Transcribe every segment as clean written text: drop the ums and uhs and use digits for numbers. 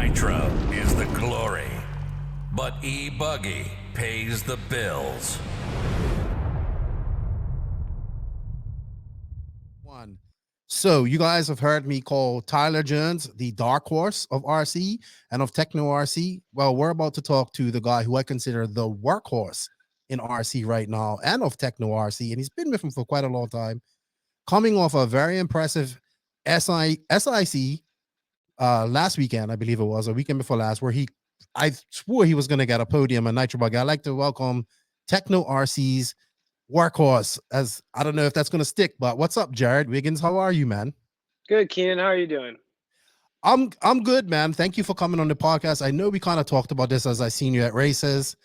Nitro is the glory, but E-Buggy pays the bills. So you guys have heard me call Tyler Jones the dark horse of RC and of Tekno RC. Well, we're about to talk to the guy who I consider the workhorse in RC right now and of Tekno RC, and he's been with him for quite a long time. Coming off a very impressive SIC last weekend, I believe it was, a weekend before last, where I swore he was going to get a podium at Nitro Bug. I'd like to welcome Tekno RC's workhorse, as I don't know if that's going to stick, but what's up, Jared Wiggins? How are you, man? Good, Keenan. How are you doing? I'm good, man. Thank you for coming on the podcast. I know we kind of talked about this as I seen you at races.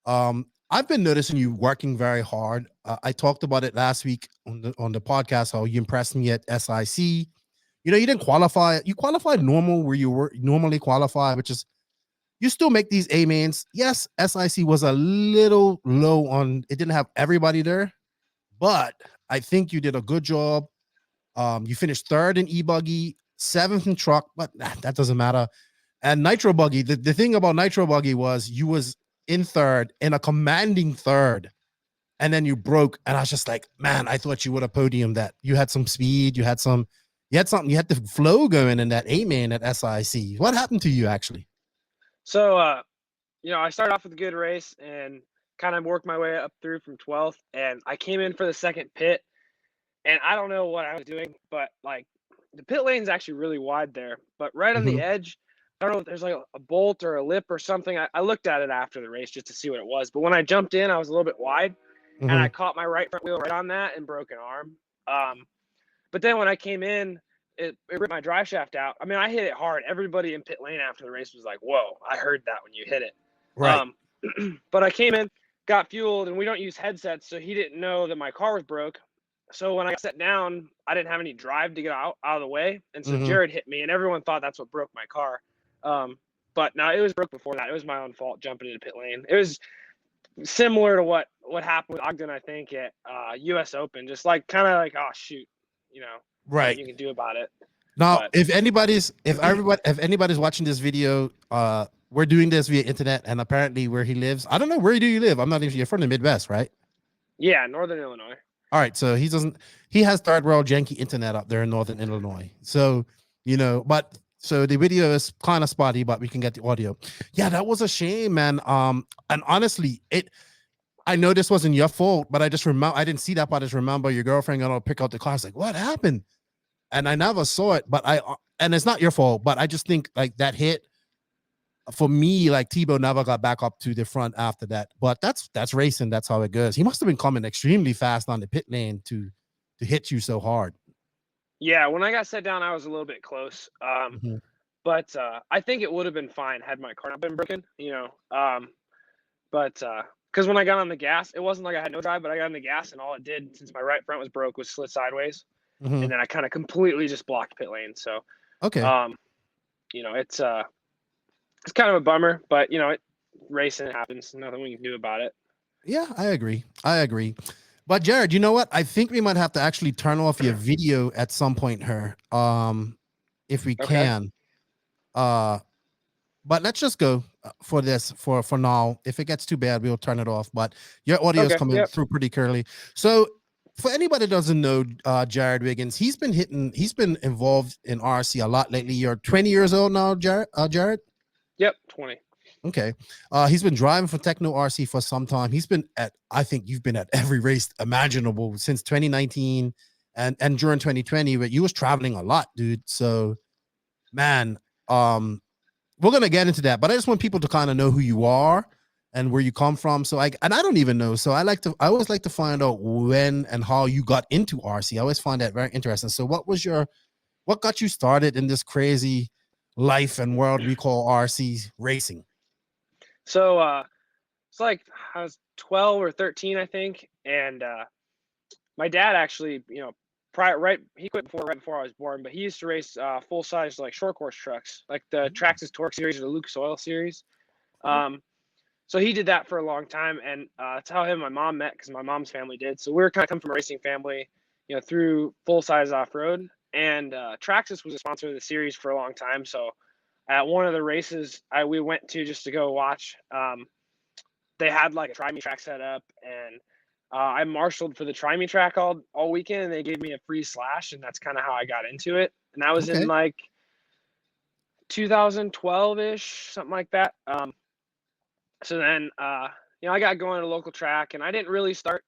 I've been noticing you working very hard. I talked about it last week on the podcast, how you impressed me at SIC. You know, you didn't qualify. You qualified normal where you were normally qualified, which is you still make these A mains. Yes, SIC was a little low on it, didn't have everybody there, but I think you did a good job. You finished third in E-Buggy, seventh in truck, but that doesn't matter. And Nitro Buggy, the thing about Nitro Buggy was you was in third, in a commanding third, and then you broke. And I was just like, man, I thought you would have podiumed that. You had some speed, you had something, you had the flow going in that A main at SIC. What happened to you actually? So, I started off with a good race and kind of worked my way up through from 12th. And I came in for the second pit. And I don't know what I was doing, but like the pit lane's actually really wide there. But right on the edge, I don't know if there's like a bolt or a lip or something. I looked at it after the race just to see what it was. But when I jumped in, I was a little bit wide. And I caught my right front wheel right on that and broke an arm. But then when I came in, it ripped my drive shaft out. I mean, I hit it hard. Everybody in pit lane after the race was like, whoa, I heard that when you hit it. Right. But I came in, got fueled, and we don't use headsets, so he didn't know that my car was broke. So when I sat down, I didn't have any drive to get out of the way. And so Jared hit me, and everyone thought that's what broke my car. But no, it was broke before that. It was my own fault jumping into pit lane. It was similar to what happened with Ogden, I think, at US Open. Just like kind of like, oh, shoot, right. you can do about it. Now, if anybody's watching this video, we're doing this via internet, and apparently where he lives, I don't know, where do you live? I'm not even, you're from the Midwest, right? Yeah, Northern Illinois. All right, so he has third world janky internet up there in Northern Illinois. So, but so the video is kind of spotty, but we can get the audio. Yeah, that was a shame, man. And honestly, I know this wasn't your fault, but I just remember, I didn't see that, but I just remember your girlfriend gonna pick out the car. I was like, what happened? And I never saw it, but and it's not your fault, but I just think like that hit for me, like Tebow never got back up to the front after that. But that's racing. That's how it goes. He must have been coming extremely fast on the pit lane to hit you so hard. Yeah, when I got set down, I was a little bit close. But I think it would have been fine had my car not been broken, But because when I got on the gas, it wasn't like I had no drive, but I got on the gas, and all it did, since my right front was broke, was slid sideways. And then I kind of completely just blocked pit lane. So, okay. It's kind of a bummer, but racing happens. Nothing we can do about it. Yeah, I agree. But Jared, you know what? I think we might have to actually turn off your video at some point here. If we can. But let's just go for this for now. If it gets too bad, we'll turn it off. But your audio is coming through pretty clearly. So for anybody that doesn't know Jared Wiggins, he's been involved in RC a lot lately. You're 20 years old now, Jared? Yep, 20. Okay. He's been driving for Tekno RC for some time. I think you've been at every race imaginable since 2019 and during 2020, but you was traveling a lot, dude. So, man, we're going to get into that, but I just want people to kind of know who you are and where you come from. So I don't even know. So I always like to find out when and how you got into RC. I always find that very interesting. So what got you started in this crazy life and world we call RC racing? So it's like I was 12 or 13, I think. And my dad actually, he quit right before I was born, but he used to race full size like short course trucks, like the Traxxas Torque series or the Lucas Oil series. So he did that for a long time, and that's how him and my mom met, because my mom's family did. So we were kind of come from a racing family, through full size off road. And Traxxas was a sponsor of the series for a long time. So at one of the races we went to just to go watch, they had like a try me track set up, and I marshaled for the try me track all weekend, and they gave me a free slash, and that's kind of how I got into it. And that was in Okay. like 2012-ish, something like that. So then, I got going at a local track, and I didn't really start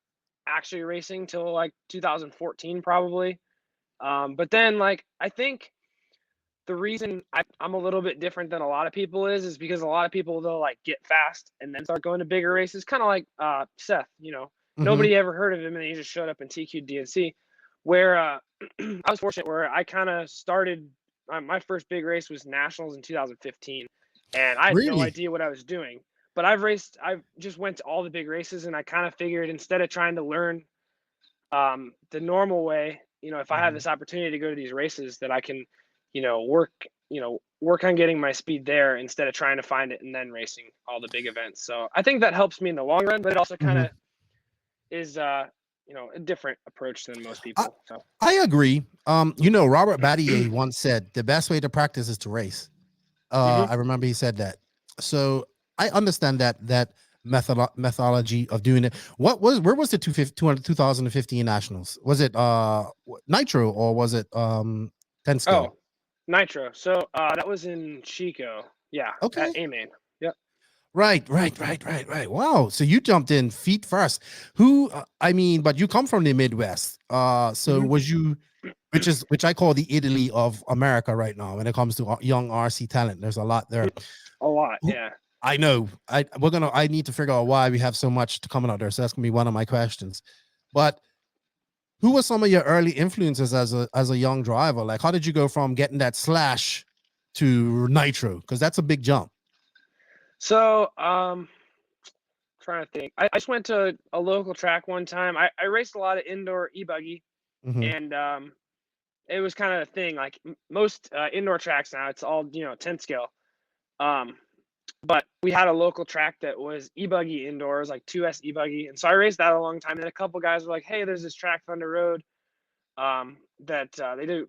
actually racing till like 2014 probably. But then, like, I think the reason I'm a little bit different than a lot of people is because a lot of people, they'll like get fast and then start going to bigger races, kind of like Seth. Mm-hmm. Nobody ever heard of him, and he just showed up in TQ DNC. Where I was fortunate, where I kind of started. My first big race was nationals in 2015, and I had no Really? idea what I was doing. But I've just went to all the big races, and I kind of figured, instead of trying to learn the normal way, if I have Mhm. this opportunity to go to these races, that I can, work on getting my speed there instead of trying to find it and then racing all the big events. So I think that helps me in the long run, but it also kind Mhm. of is, a different approach than most I, people. So I agree. Robert Battier once said the best way to practice is to race. hmm I remember he said that. So I understand that methodology of doing it. Where was the 2015 nationals? Was it Nitro, or was it 10 scale? oh, Nitro. So that was in Chico. Yeah, at Okay. A Main. Yep. Right. Wow. So you jumped in feet first. Who? I mean, but you come from the Midwest. So hmm was you? Which I call the Italy of America right now when it comes to young RC talent. There's a lot there. A lot. Who- Yeah. I know. I need to figure out why we have so much coming out there. So that's gonna be one of my questions. But who were some of your early influences as a young driver? Like, how did you go from getting that slash to nitro? Because that's a big jump. So trying to think. I just went to a local track one time. I raced a lot of indoor e-buggy, Mm-hmm. and it was kind of a thing. Like most indoor tracks now, it's all 10 scale. Um, but we had a local track that was e-buggy indoors, like 2S e-buggy, and so I raced that a long time. And a couple guys were like, "Hey, there's this track Thunder Road that they do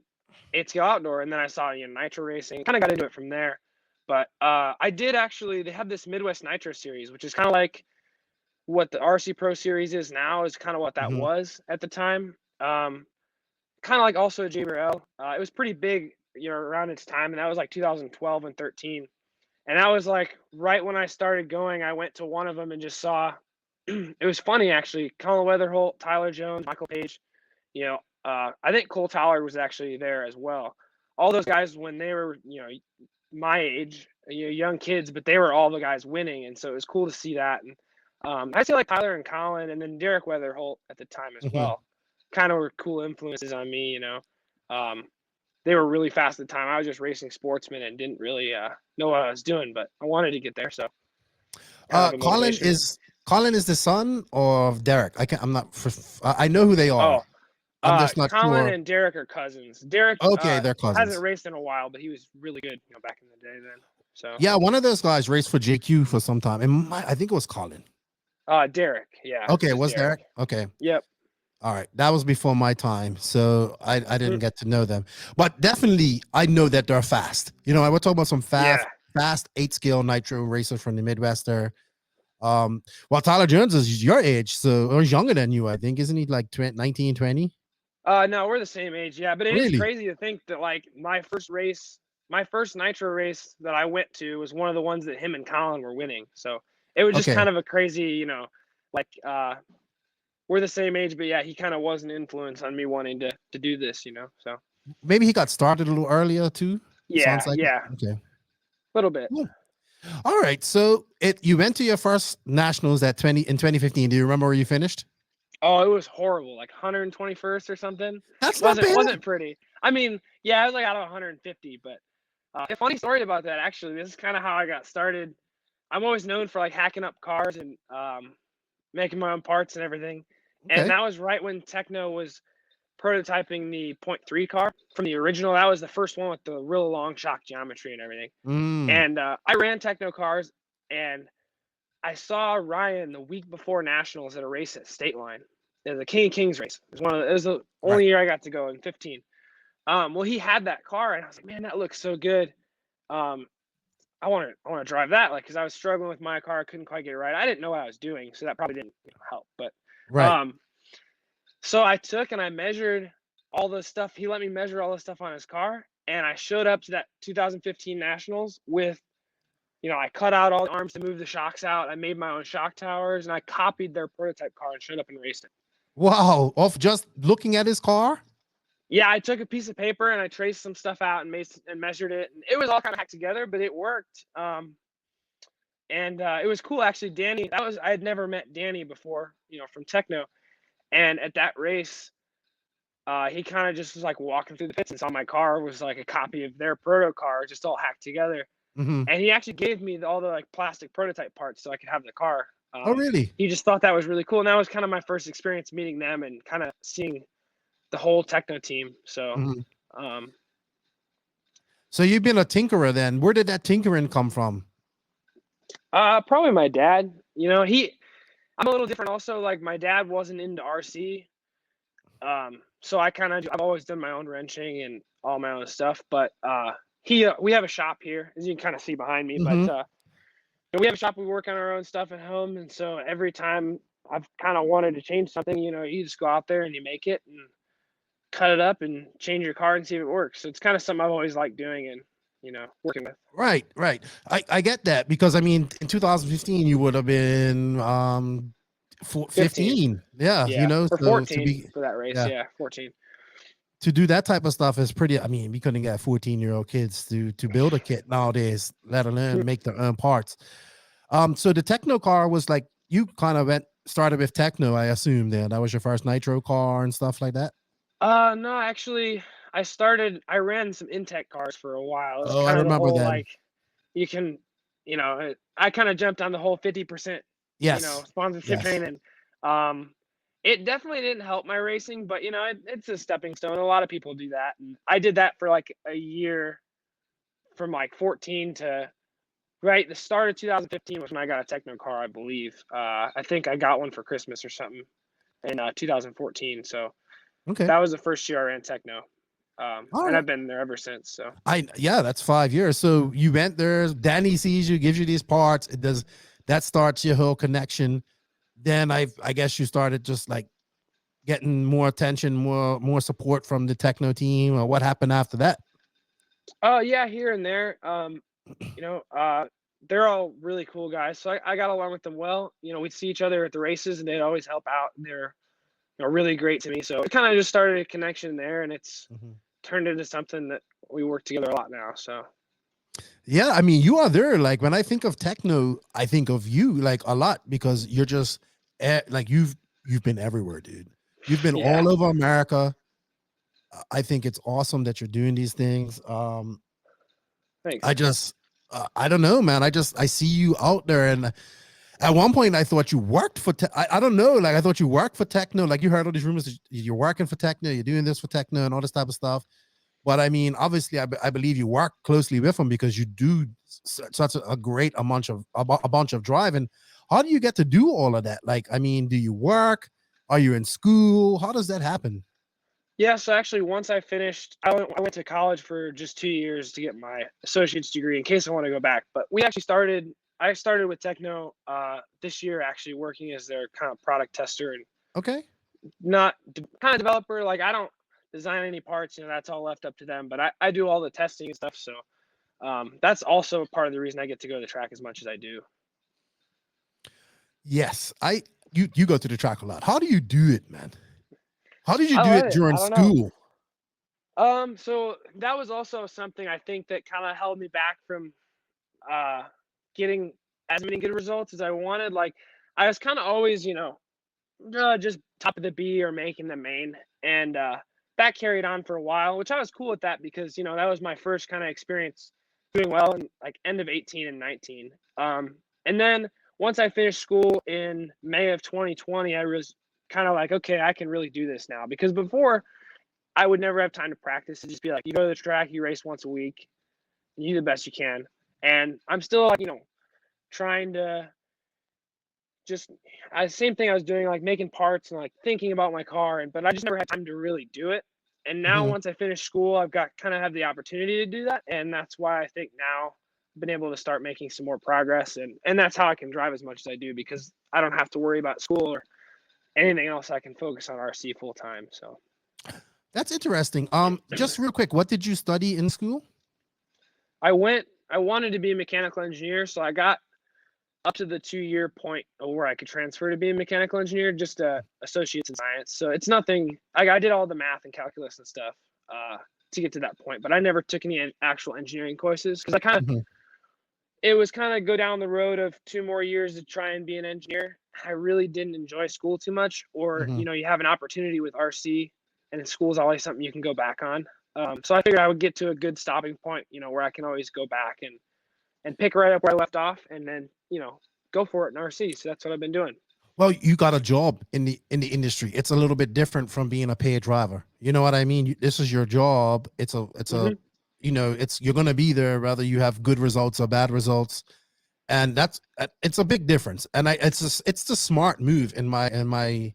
8 scale outdoor," and then I saw nitro racing. Kind of got into it from there. But I did actually. They have this Midwest Nitro series, which is kind of like what the RC Pro Series is now. Is kind of what that Mm-hmm. was at the time. Kind of like also JBL. It was pretty big, around its time, and that was like 2012 and 13. And that was like right when I started going. I went to one of them and just saw. It was funny actually. Colin Weatherholt, Tyler Jones, Michael Page. I think Cole Tyler was actually there as well. All those guys when they were, my age, young kids, but they were all the guys winning, and so it was cool to see that. And I say like Tyler and Colin, and then Derek Weatherholt at the time as Mm-hmm. well, kind of were cool influences on me. They were really fast at the time. I was just racing sportsman and didn't really know what I was doing, but I wanted to get there, so kind of a Colin motivation. is the son of Derek. I'm not. I know who they are. Oh, I'm just not Colin sure. and Derek are cousins. Derek Okay, they're hasn't cousins. raced in a while, but he was really good, back in the day then. So, Yeah, one of those guys raced for JQ for some time. I think it was Colin. Derek, yeah, Okay, it it was was Derek. Derek. Okay. Yep. All right. That was before my time. So I Mm, didn't get to know them. But definitely I know that they're fast. I will talk about some yeah. fast 8 scale nitro racers from the Midwest there. Well, Tyler Jones is your age, so or younger than you, I think, isn't he like 19, 20? No, we're the same age, yeah. But it is Really? crazy to think that like my first nitro race that I went to was one of the ones that him and Colin were winning. So it was just Okay. kind of a crazy, like we're the same age, but yeah, he kind of was an influence on me wanting to do this. So Maybe he got started a little earlier too. yeah, Sounds like it. yeah, Okay. a little bit. Cool. All right. So you went to your first nationals in 2015. Do you remember where you finished? Oh, it was horrible, like 121st or something. That's not Wasn't bad. wasn't pretty. I mean, yeah, I was like out of 150, but a funny story about that actually. This is kind of how I got started. I'm always known for like hacking up cars and making my own parts and everything. And Okay. that was right when Tekno was prototyping the point 0.3 car from the original. That was the first one with the real long shock geometry and everything. Mm, And I ran Tekno cars, and I saw Ryan the week before nationals at a race at State Line. It was a King of Kings race. It was the right. only year I got to go in 15. Well, he had that car, and I was like, man, that looks so good. want to drive that, like, because I was struggling with my car, I couldn't quite get it right. I didn't know what I was doing, so that probably didn't help. But Right. so I took and I measured all the stuff. He let me measure all the stuff on his car, and I showed up to that 2015 Nationals with, I cut out all the arms to move the shocks out. I made my own shock towers, and I copied their prototype car and showed up and raced it. Wow. Off just looking at his car? Yeah, I took a piece of paper and I traced some stuff out and measured it. And it was all kind of hacked together, but it worked. And it was cool actually. Danny, I had never met Danny before, from Tekno. And at that race, he kind of just was like walking through the pits and saw my car was like a copy of their proto car, just all hacked together. Mm-hmm. And he actually gave me all the like plastic prototype parts so I could have the car. Oh, really? He just thought that was really cool. And that was kind of my first experience meeting them and kind of seeing the whole Tekno team. So, so you've been a tinkerer then. Where did that tinkering come from? Probably my dad. I'm a little different also. Like my dad wasn't into RC. So I've always done my own wrenching and all my own stuff. But we have a shop here, as you can kind of see behind me. But we have a shop. We work on our own stuff at home, and so every time I've kind of wanted to change something, you just go out there and you make it and cut it up and change your car and see if it works. So it's kind of something I've always liked doing and working with. Right. I get that because I mean in 2015 you would have been 15. Yeah, or 14 for that race. Yeah, 14. To do that type of stuff is pretty. I mean, we couldn't get 14-year-old kids to build a kit nowadays, let alone make their own parts. So the Tekno car was like you kind of started with Tekno, I assume. Then that was your first nitro car and stuff like that. No, actually, I ran some Intech cars for a while. It was I remember that. Like you can, I kind of jumped on the whole 50%, sponsorship train, and it definitely didn't help my racing, but it's a stepping stone. A lot of people do that, and I did that for like a year, from like 14 to the start of 2015 was when I got a Tekno car, I believe. I think I got one for Christmas or something in 2014. So. Okay. That was the first year I ran Tekno. And I've been there ever since. So that's 5 years. So you went there, Danny sees you, gives you these parts. That starts your whole connection. Then I guess you started just like getting more attention, more support from the Tekno team, or what happened after that? Yeah, here and there. They're all really cool guys. So I got along with them well. We'd see each other at the races and they'd always help out. And they're really great to me. So it kind of just started a connection there, and it's turned into something that we work together a lot now. So yeah, I mean, you are there. Like when I think of Tekno, I think of you like a lot because you're just like you've been everywhere, dude. You've been all over America. I think it's awesome that you're doing these things. Thanks. I don't know, man. I see you out there, and at one point I thought you worked for I don't know, like I thought you worked for Tekno. Like you heard all these rumors that you're working for Tekno, you're doing this for Tekno and all this type of stuff. But I mean, obviously I believe you work closely with them because you do such a great a bunch of driving. How do you get to do all of that? Like, I mean, do you work? Are you in school? How does that happen? Yeah, so actually once I finished, I went to college for just 2 years to get my associate's degree in case I want to go back. But I started with Tekno this year, actually working as their kind of product tester and not kind of developer. Like I don't design any parts, that's all left up to them. But I do all the testing and stuff. So that's also part of the reason I get to go to the track as much as I do. Yes, you go to the track a lot. How do you do it, man? How did you do it during school? So that was also something I think that kind of held me back from getting as many good results as I wanted. Like I was kind of always, just top of the B or making the main, and that carried on for a while, which I was cool with that because that was my first kind of experience doing well in like end of 18 and 19. And then once I finished school in May of 2020, I was kind of like, okay, I can really do this now, because before I would never have time to practice. It'd just be like, you go to the track, you race once a week, you do the best you can. And I'm still like, trying to same thing I was doing, like making parts and like thinking about my car, but I just never had time to really do it. And now once I finish school, I've got kind of have the opportunity to do that. And that's why I think now been able to start making some more progress, and that's how I can drive as much as I do, because I don't have to worry about school or anything else. I can focus on RC full time. So That's interesting. Just real quick, what did you study in school? I wanted to be a mechanical engineer, so I got up to the 2-year point where I could transfer to be a mechanical engineer, just associates in science. So it's nothing. I did all the math and calculus and stuff to get to that point, but I never took any actual engineering courses, because it was kind of go down the road of 2 more years to try and be an engineer. I really didn't enjoy school too much, or you have an opportunity with RC, and school is always something you can go back on. So I figured I would get to a good stopping point, where I can always go back and pick right up where I left off, and then go for it in RC. So that's what I've been doing. Well, you got a job in the industry. It's a little bit different from being a paid driver. You know what I mean? This is your job. It's you're gonna be there whether you have good results or bad results, and it's a big difference. And it's the smart move in my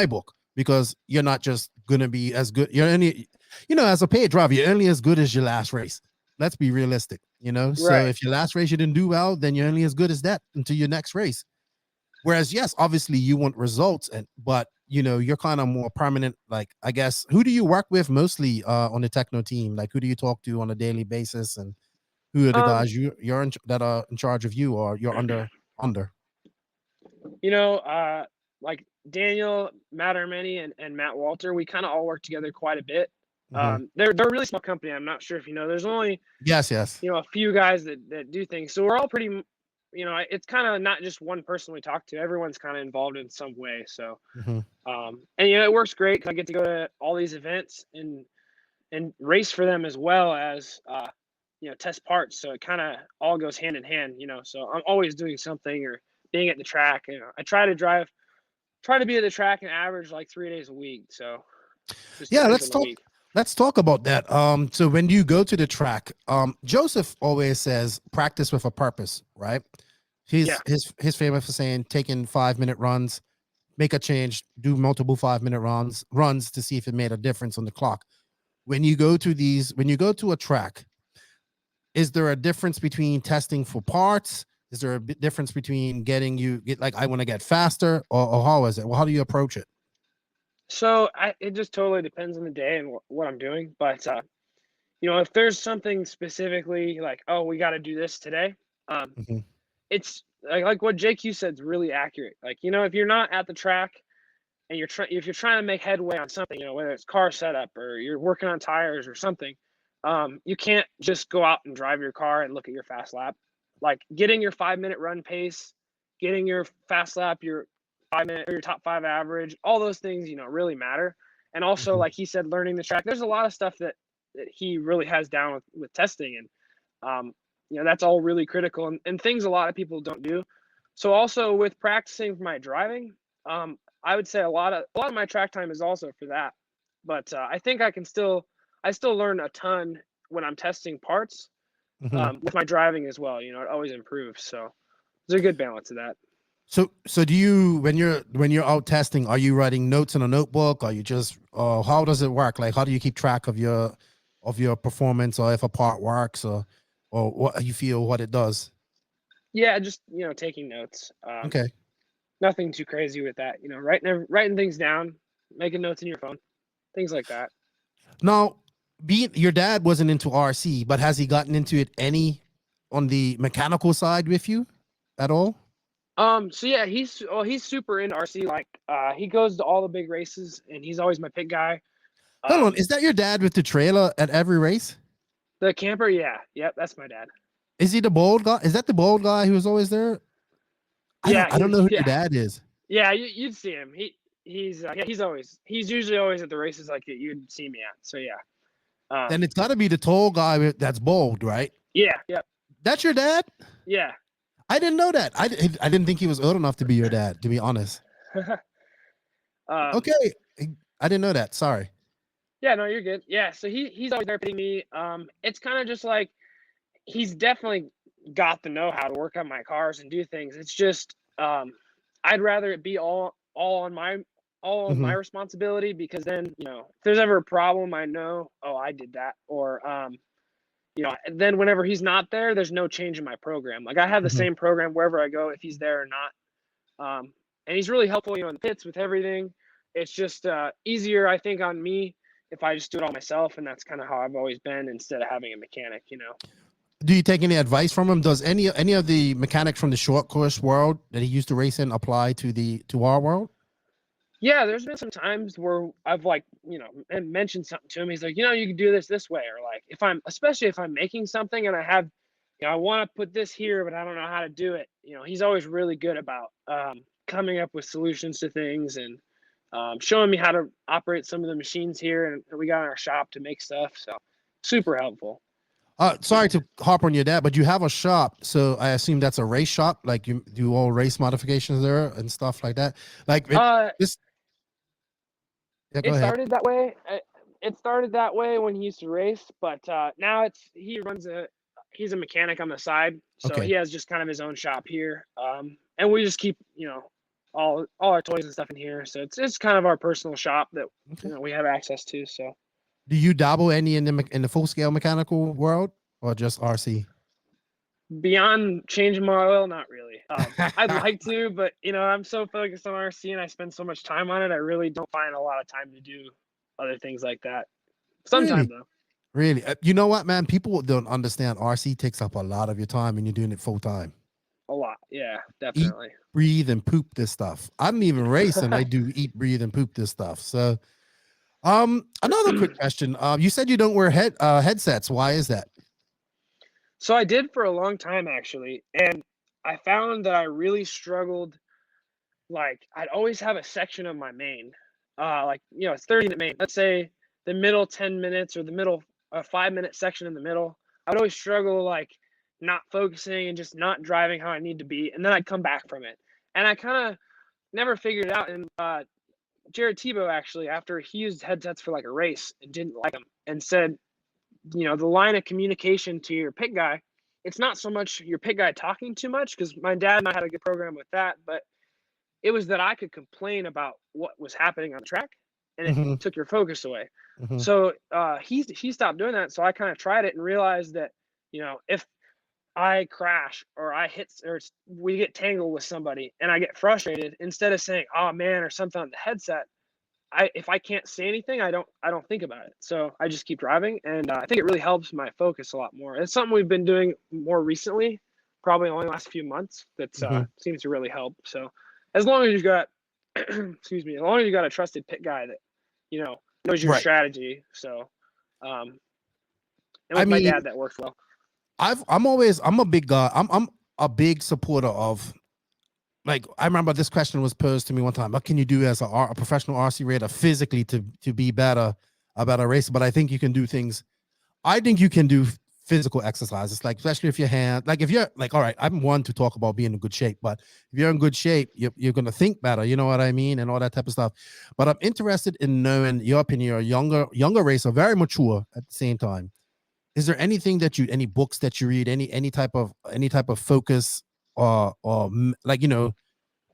book, because you're not just gonna be as good. You're only, as a paid driver, you're only as good as your last race. Let's be realistic. So Right. if your last race you didn't do well, then you're only as good as that until your next race. Whereas, yes, obviously you want results, but you're kind of more permanent. Like, I guess, who do you work with mostly on the Tekno team? Like, who do you talk to on a daily basis, and who are the guys that are in charge of you, or you're under? Like Daniel, Matt Armeni, and Matt Walter, we kind of all work together quite a bit. They're a really small company. I'm not sure if there's only Yes. a few guys that do things. So we're all pretty, it's kind of not just one person we talk to. Everyone's kind of involved in some way. So, and it works great. I get to go to all these events and race for them, as well as test parts. So it kind of all goes hand in hand. So I'm always doing something or being at the track. I try to be at the track and average like 3 days a week. So just Yeah, depends on the week. let's talk about that. So when you go to the track, Joseph always says practice with a purpose, right? He's famous for saying taking 5-minute runs, make a change, do multiple 5-minute runs to see if it made a difference on the clock. When you go to a track, is there a difference between testing for parts? Is there a difference between I want to get faster, or how is it? Well, how do you approach it? So it just totally depends on the day and what I'm doing. But if there's something specifically like, oh, we got to do this today, it's like what JQ said is really accurate. Like, if you're not at the track and if you're trying to make headway on something, whether it's car setup or you're working on tires or something, you can't just go out and drive your car and look at your fast lap. Like, getting your 5-minute run pace, getting your fast lap, your 5-minute or your top 5 average, all those things, really matter. And also, like he said, learning the track. There's a lot of stuff that he really has down with testing, and that's all really critical and things a lot of people don't do. So also with practicing for my driving, I would say a lot of my track time is also for that. But I think I still learn a ton when I'm testing parts with my driving as well. It always improves. So there's a good balance of that. So do you, when you're out testing, are you writing notes in a notebook? Are you just, how does it work? Like, how do you keep track of your performance, or if a part works, or what you feel what it does? Yeah, just taking notes. Okay. Nothing too crazy with that. Writing things down, making notes in your phone, things like that. Now, your dad wasn't into RC, but has he gotten into it any on the mechanical side with you at all? So yeah, he's super into RC. Like, he goes to all the big races, and he's always my pit guy. Hold on, is that your dad with the trailer at every race? The camper, yeah, yep, that's my dad. Is he the bald guy? Is that the bald guy who was always there? I don't know who your dad is. Yeah, you'd see him. He's usually always at the races like that you'd see me at. So yeah. Then it's got to be the tall guy that's bald, right? Yeah, yep. That's your dad? Yeah. I didn't know that. I didn't think he was old enough to be your dad, to be honest. Okay, I didn't know that. Sorry. Yeah, no, you're good. Yeah, so he's always there pitting me. It's kind of just like he's definitely got the know-how to work on my cars and do things. It's just I'd rather it be all on my responsibility, because then if there's ever a problem, I know, oh, I did that, or then whenever he's not there, there's no change in my program. Like I have the same program wherever I go, if he's there or not. And he's really helpful, in the pits with everything. It's just easier, I think, on me if I just do it all myself, and that's kind of how I've always been instead of having a mechanic. Do you take any advice from him? Does any of the mechanics from the short course world that he used to race in apply to our world? Yeah, there's been some times where I've mentioned something to him. He's like, you can do this way, or like especially if I'm making something and I have, I want to put this here, but I don't know how to do it. He's always really good about coming up with solutions to things and showing me how to operate some of the machines here and we got in our shop to make stuff. So super helpful. Sorry to hop on your dad, but you have a shop, so I assume that's a race shop. Like you do all race modifications there and stuff like that. Like it started that way. It started that way when he used to race, but now he's a mechanic on the side, so he has just kind of his own shop here. And we just keep all our toys and stuff in here, so it's kind of our personal shop that we have access to. So, do you dabble any in the full scale mechanical world or just RC? Beyond changing my oil, not really. I'd like to, but I'm so focused on RC and I spend so much time on it. I really don't find a lot of time to do other things like that. Sometimes though. Really? You know what, man? People don't understand RC takes up a lot of your time and you're doing it full time. A lot. Yeah, definitely. Eat, breathe, and poop this stuff. I don't even race and I do eat, breathe, and poop this stuff. So another quick question. You said you don't wear headsets. Why is that? So I did for a long time, actually, and I found that I really struggled. Like, I'd always have a section of my main, it's 30-minute main. Let's say the middle 10 minutes or the middle 5-minute section in the middle. I'd always struggle, like, not focusing and just not driving how I need to be, and then I'd come back from it. And I kind of never figured it out. And Jared Tebow, actually, after he used headsets for like a race and didn't like them, and said, the line of communication to your pit guy, it's not so much your pit guy talking too much, because my dad and I had a good program with that, but it was that I could complain about what was happening on the track and it took your focus away. So he stopped doing that. So I kind of tried it and realized that, if I crash or I hit or we get tangled with somebody and I get frustrated, instead of saying, oh man, or something on the headset, if I can't say anything, I don't think about it. So I just keep driving, and I think it really helps my focus a lot more. It's something we've been doing more recently, probably only the last few months. That seems to really help. So as long as you got, excuse me, as long as you got a trusted pit guy that knows your strategy. So, and with my dad, that works well. I'm a big guy. I'm a big supporter of. Like, I remember this question was posed to me one time. What can you do as a professional RC racer physically to be better, a better racer? But I think you can do things. I think you can do physical exercises, like especially if your hand, like if you're like, all right, I'm one to talk about being in good shape, but if you're in good shape, you're going to think better. You know what I mean? And all that type of stuff. But I'm interested in knowing your opinion. You're a younger racer, very mature at the same time. Is there anything any books that you read, any type of focus or like,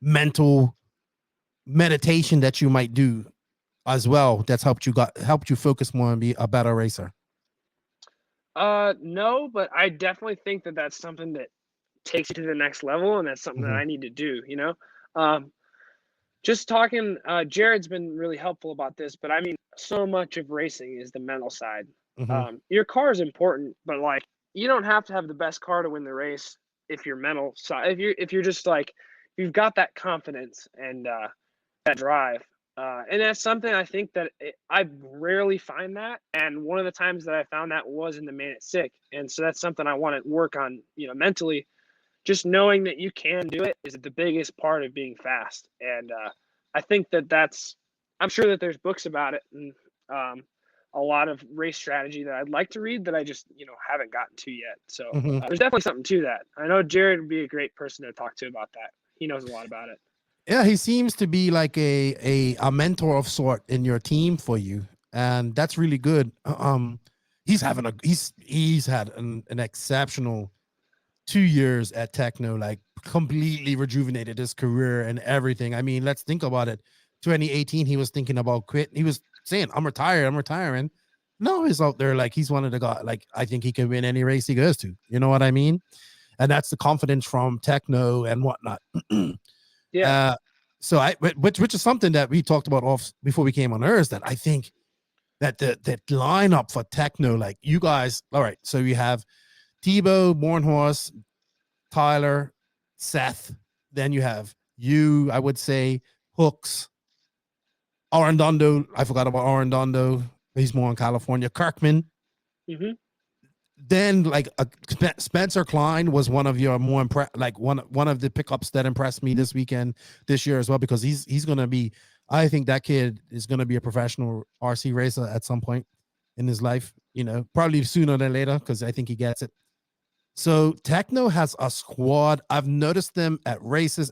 mental meditation that you might do as well that's helped you focus more and be a better racer? No, but I definitely think that that's something that takes you to the next level, and that's something that I need to do, just talking, Jared's been really helpful about this, but I mean, so much of racing is the mental side. Your car is important, but like, you don't have to have the best car to win the race if your mental side, if you're just like, you've got that confidence and that drive. And that's something I think that I rarely find that. And one of the times that I found that was in the main at Sick. And so that's something I want to work on, mentally. Just knowing that you can do it is the biggest part of being fast. And I think I'm sure that there's books about it and a lot of race strategy that I'd like to read that I just, haven't gotten to yet. So there's definitely something to that. I know Jared would be a great person to talk to about that. He knows a lot about it. Yeah, he seems to be like a mentor of sort in your team for you, and that's really good. He's had an exceptional 2 years at Tekno, like completely rejuvenated his career and everything. I mean, let's think about it. 2018, he was thinking about quitting. He was saying, I'm retiring. No, he's out there like he's one of the guys. Like I think he can win any race he goes to. You know what I mean? And that's the confidence from Tekno and whatnot. Yeah. So which is something that we talked about off before we came on Earth. That I think that the lineup for Tekno, like you guys, all right. So you have Tebow, Bornhorst, Tyler, Seth. Then you have you, I would say, Hooks, Arredondo. I forgot about Arredondo. He's more in California. Kirkman. Mm-hmm. Then like Spencer Klein was one of your more like one of the pickups that impressed me this year as well, because he's gonna be, I think that kid is gonna be a professional RC racer at some point in his life, you know, probably sooner than later, because I think he gets it. So Tekno has a squad. I've noticed them at races.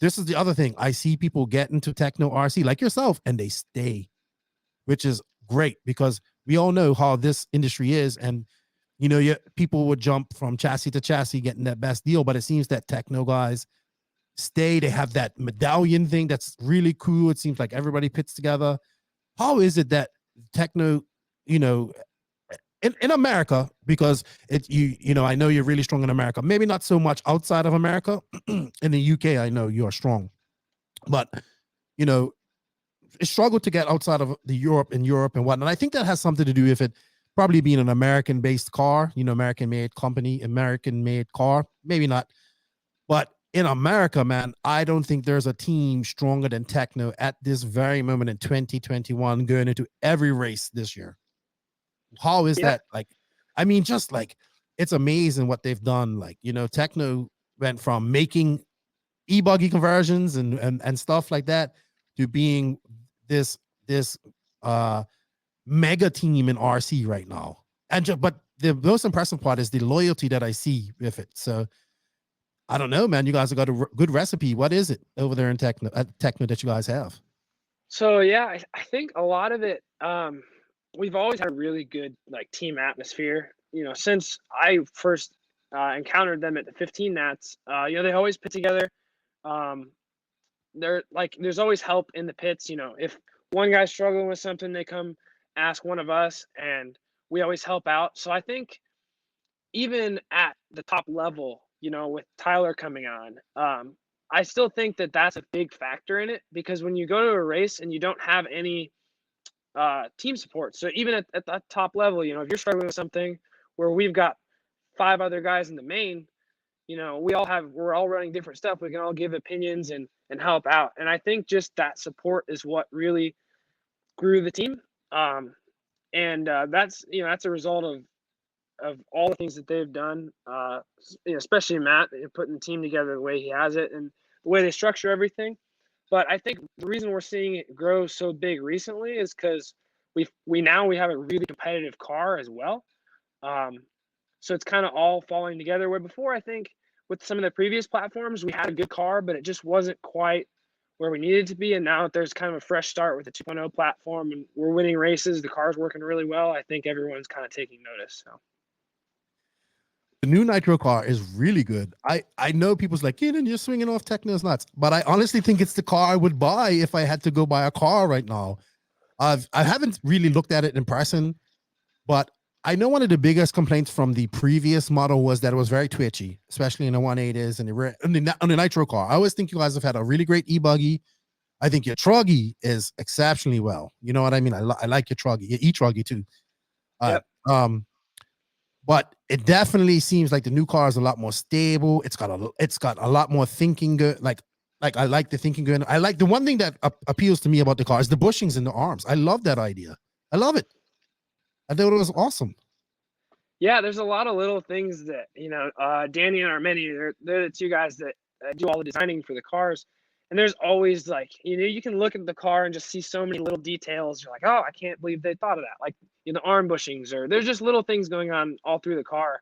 This is the other thing. I see people get into Tekno RC like yourself and they stay, which is great because we all know how this industry is. And, you know, people would jump from chassis to chassis getting that best deal, but it seems that Tekno guys stay. They have that medallion thing that's really cool. It seems like everybody pits together. How is it that Tekno, you know, in America, because you know, I know you're really strong in America, maybe not so much outside of America. In the UK, I know you're strong, but you know, it struggled to get outside of Europe and whatnot. I think that has something to do with it probably being an American-based car, you know, American-made company, American-made car, maybe not. But in America, man, I don't think there's a team stronger than Tekno at this very moment in 2021 going into every race this year. How is that? Like, I mean, just like, it's amazing what they've done. Like, you know, Tekno went from making e-buggy conversions and stuff like that to being this mega team in RC right now. But the most impressive part is the loyalty that I see with it. So I don't know, man. You guys have got a good recipe. What is it over there in Tekno that you guys have? So yeah, I think a lot of it, we've always had a really good like team atmosphere. You know, since I first encountered them at the 15 Nats, you know, they always put together. They're like, there's always help in the pits. You know, if one guy's struggling with something, they come ask one of us, and we always help out. So I think even at the top level, you know, with Tyler coming on, I still think that that's a big factor in it, because when you go to a race and you don't have any team support, so even at that top level, you know, if you're struggling with something where we've got 5 other guys in the main, you know, we're all running different stuff. We can all give opinions and help out. And I think just that support is what really grew the team. And that's, you know, that's a result of all the things that they've done, you know, especially Matt, putting the team together the way he has it and the way they structure everything. But I think the reason we're seeing it grow so big recently is because we have a really competitive car as well. So it's kind of all falling together. Where before, I think with some of the previous platforms, we had a good car, but it just wasn't quite where we needed to be. And now that there's kind of a fresh start with the 2.0 platform and we're winning races, the car's working really well, I think everyone's kind of taking notice. So. The new Nitro car is really good. I know people's like, Keenan, you're swinging off Tekno's nuts, but I honestly think it's the car I would buy if I had to go buy a car right now. I haven't really looked at it in person, but I know one of the biggest complaints from the previous model was that it was very twitchy, especially in the 180s and on the Nitro car. I always think you guys have had a really great e-buggy. I think your Truggy is exceptionally well. You know what I mean? I like your Truggy, your E-Truggy too. Yep. But it definitely seems like the new car is a lot more stable. It's got a lot more thinking good. Like I like the thinking good. I like the one thing that appeals to me about the car is the bushings in the arms. I love that idea. I love it. I thought it was awesome. Yeah, there's a lot of little things that, you know, Danny and Armeni, they're the two guys that do all the designing for the cars. And there's always like, you know, you can look at the car and just see so many little details. You're like, oh, I can't believe they thought of that. Like, you know, the arm bushings, or there's just little things going on all through the car.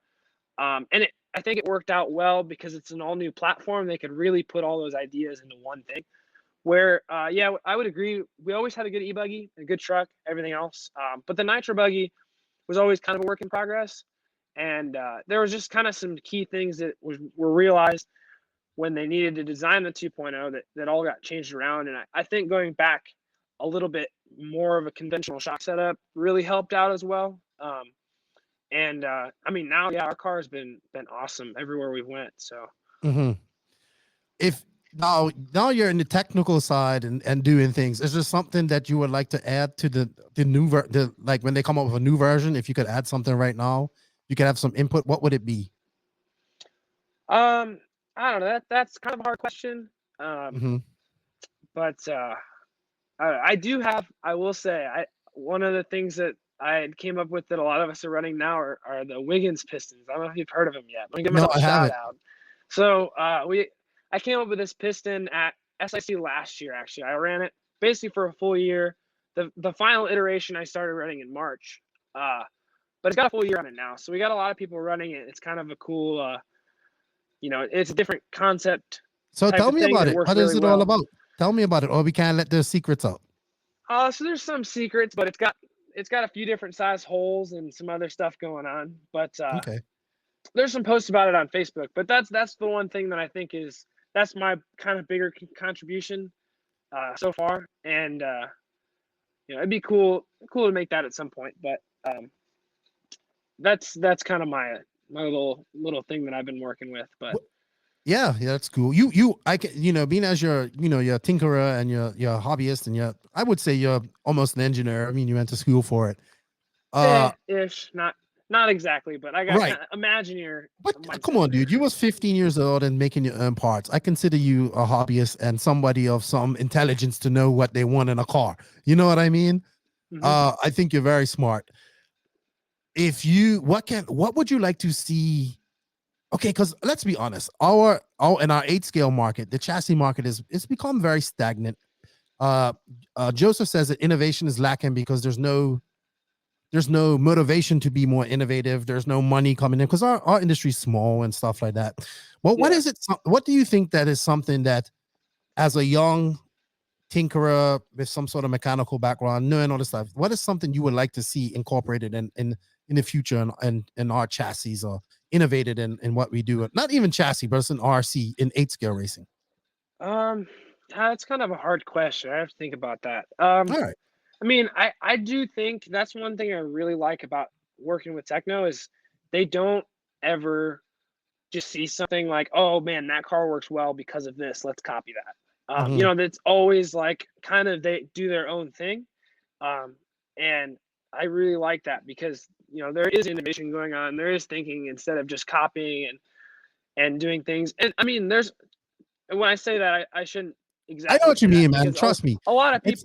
And I think it worked out well because it's an all new platform. They could really put all those ideas into one thing. Where, yeah, I would agree. We always had a good e-buggy, a good truck, everything else. But the Nitro buggy was always kind of a work in progress. And there was just kind of some key things that were realized when they needed to design the 2.0 that all got changed around. And I think going back a little bit more of a conventional shock setup really helped out as well. I mean, now, yeah, our car has been awesome everywhere we went. So Mhm. If now you're in the technical side and doing things, is there something that you would like to add to the new like when they come up with a new version? If you could add something right now, you could have some input. What would it be? I don't know. That's kind of a hard question. Um, Hmm. but I do have. I will say, one of the things that I came up with that a lot of us are running now are the Wiggins pistons. I don't know if you've heard of them yet. Let me give No, myself I a shout haven't. out. So I came up with this piston at SIC last year. Actually, I ran it basically for a full year. The final iteration I started running in March. But it's got a full year on it now, so we got a lot of people running it. It's kind of a cool, it's a different concept So type tell of me thing about that it. works What is really it all well. about? Tell me about it, or we can't let the secrets out. So there's some secrets, but it's got a few different size holes and some other stuff going on. But Okay. there's some posts about it on Facebook. But that's the one thing that I think that's my kind of bigger contribution so far. And it'd be cool to make that at some point. But that's kind of my little thing that I've been working with. But Yeah, that's cool. I can, being as you're a tinkerer and you're a hobbyist and I would say you're almost an engineer. I mean, you went to school for it. ish, not exactly, but I got Right. kind of Imagineer But come mindset on, there. dude. You was 15 years old and making your own parts. I consider you a hobbyist and somebody of some intelligence to know what they want in a car. You know what I mean? Hmm. I think you're very smart. If you, what would you like to see? Okay, because let's be honest, our in our 8 scale market, the chassis market it's become very stagnant. Uh, Joseph says that innovation is lacking because there's no motivation to be more innovative. There's no money coming in because our industry is small and stuff like that. Well, what Yeah. is it? What do you think that is something that, as a young tinkerer with some sort of mechanical background, knowing all this stuff, what is something you would like to see incorporated in the future in our chassis or innovated in what we do? Not even chassis, but it's an RC in 8 scale racing. That's kind of a hard question. I have to think about that. All right. I mean, I do think that's one thing I really like about working with Tekno is they don't ever just see something like, oh man, that car works well because of this. Let's copy that. Mhm. That's always like kind of they do their own thing. And I really like that because there is innovation going on. There is thinking instead of just copying and doing things. And I mean, when I say that, I shouldn't I know exactly what you say that mean, man. because Trust me. a lot of It's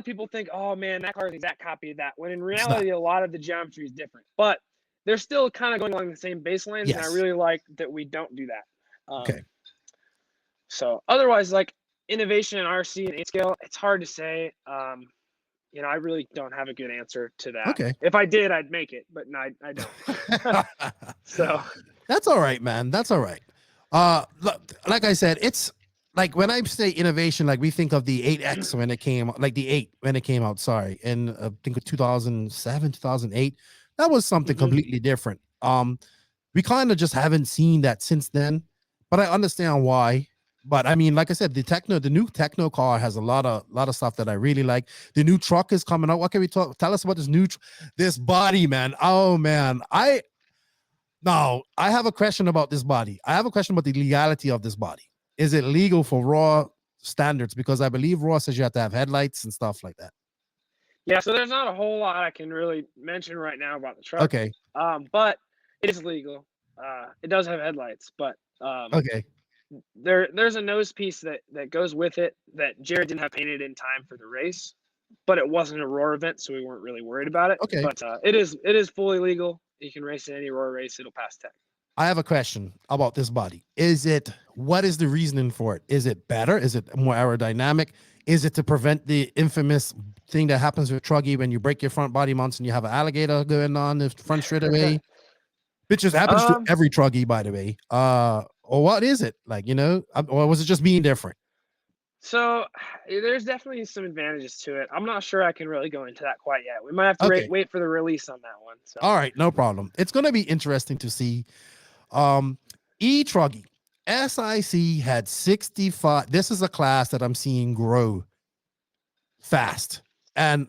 people think, oh man, that car is exact copy of that. When in it's not. reality, a lot of the geometry is different, but they're still kind of going along the same baselines. And I Yes. really like that we don't do that. Okay. So otherwise, like innovation in RC and 8 scale, it's hard to say. I really don't have a good answer to that. Okay. If I did, I'd make it, but no, I don't. So That's all right, man. That's all right. Like I said, it's like when I say innovation, like we think of the 8X when it came, like the 8 when it came out. Sorry, in I think of 2007, 2008. That was something mhm. completely different. We kind of just haven't seen that since then, but I understand why. But I mean, like I said, the new Tekno car has a lot of stuff that I really like. The new truck is coming out. What can we tell us about this this body, man? Oh man, I have a question about this body. I have a question about the legality of this body. Is it legal for raw standards? Because I believe raw says you have to have headlights and stuff like that. Yeah, so there's not a whole lot I can really mention right now about the truck. Okay. But it is legal. It does have headlights, but Okay. there's a nose piece that goes with it that Jared didn't have painted in time for the race, but it wasn't a Roar event, so we weren't really worried about it. Okay. But it is fully legal. You can race in any Roar race; it'll pass tech. I have a question about this body. What is the reasoning for it? Is it better? Is it more aerodynamic? Is it to prevent the infamous thing that happens with Truggy when you break your front body mounts and you have an alligator going on the front straightaway? Which just happens to every Truggy, by the way. Or what is it like? Or was it just being different? So there's definitely some advantages to it. I'm not sure I can really go into that quite yet. We might have to wait for the release on that one. So. All right, no problem. It's going to be interesting to see. E-Truggy, SIC had 65. This is a class that I'm seeing grow fast. And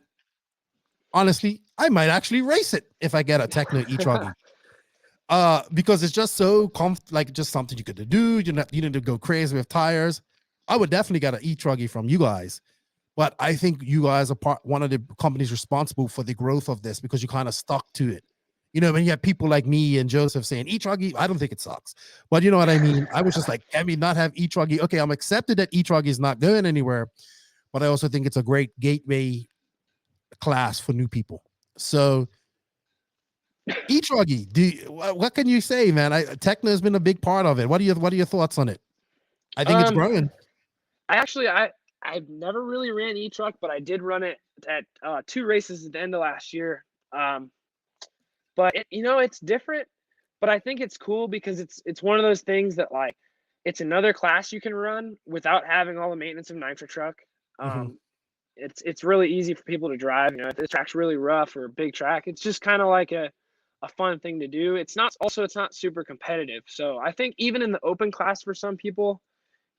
honestly, I might actually race it if I get a Tekno E-Truggy. Because it's just so like just something you could do. You need to go crazy with tires. I would definitely get an E-Truggy from you guys. But I think you guys are one of the companies responsible for the growth of this because you kind of stuck to it. You know, when you have people like me and Joseph saying E-Truggy, I don't think it sucks. But you know what I mean? I was just like, can we not have E-Truggy? Okay, I'm accepted that E-Truggy is not going anywhere. But I also think it's a great gateway class for new people. So E-Truggy, what can you say, man? Tekno has been a big part of it. What are your thoughts on it? I think it's growing. I've never really ran E-Truck, but I did run it at 2 races at the end of last year. But it's different, but I think it's cool because it's one of those things that like it's another class you can run without having all the maintenance of Nitro Truck. It's really easy for people to drive. If the track's really rough or a big track, it's just kind of like a fun thing to do. It's not super competitive. So I think even in the open class for some people,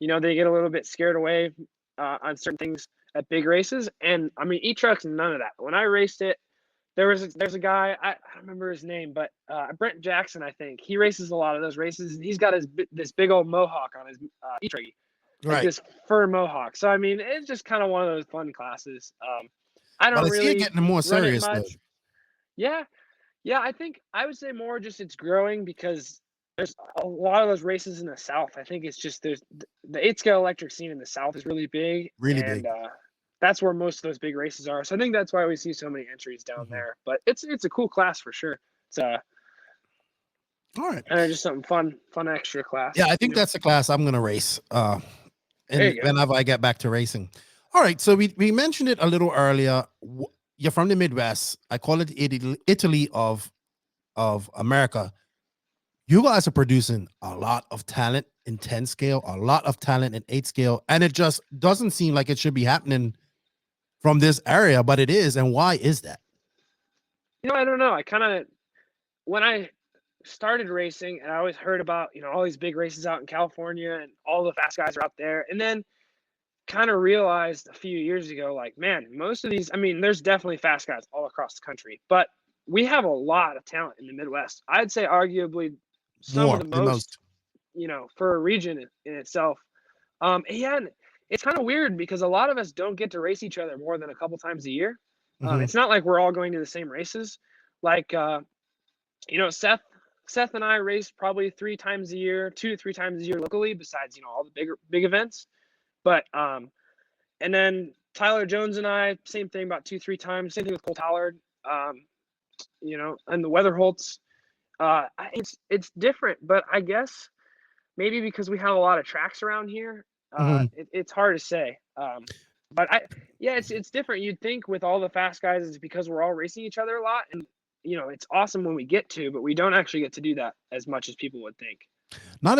they get a little bit scared away on certain things at big races. And I mean, E-Truck's none of that. When I raced it, there's a guy, I don't remember his name, but Brent Jackson, I think he races a lot of those races, and he's got this big old mohawk on his E-Truggy, like this fur mohawk. So I mean, it's just kind of one of those fun classes. I don't really getting more serious much. though. Yeah, I think I would say more just it's growing because there's a lot of those races in the South. I think it's just there's the 8-scale electric scene in the South is really big. Big. That's where most of those big races are. So I think that's why we see so many entries down there. But it's a cool class for sure. It's all right. And just something fun extra class. Yeah, I think that's the class I'm gonna race. And whenever I get back to racing. All right. So we mentioned it a little earlier. You're from the Midwest. I call it Italy of America. You guys are producing a lot of talent in 10 scale, a lot of talent in 8 scale, and it just doesn't seem like it should be happening from this area, but it is. And why is that? I don't know. When I started racing, and I always heard about all these big races out in California, and all the fast guys are out there, and then kind of realized a few years ago, like, man, most of these, I mean, there's definitely fast guys all across the country, but we have a lot of talent in the Midwest. I'd say arguably some of the most, for a region in itself. And it's kind of weird because a lot of us don't get to race each other more than a couple times a year. It's not like we're all going to the same races. Like, Seth and I race probably 3 times a year, 2 to 3 times a year locally, besides, all the big events. But, and then Tyler Jones and I, same thing, about 2-3 times. Same thing with Cole Tallard, and the Weatherholts. It's different, but I guess maybe because we have a lot of tracks around here, it's hard to say. But it's different. You'd think with all the fast guys, it's because we're all racing each other a lot, and it's awesome when we get to, but we don't actually get to do that as much as people would think. Not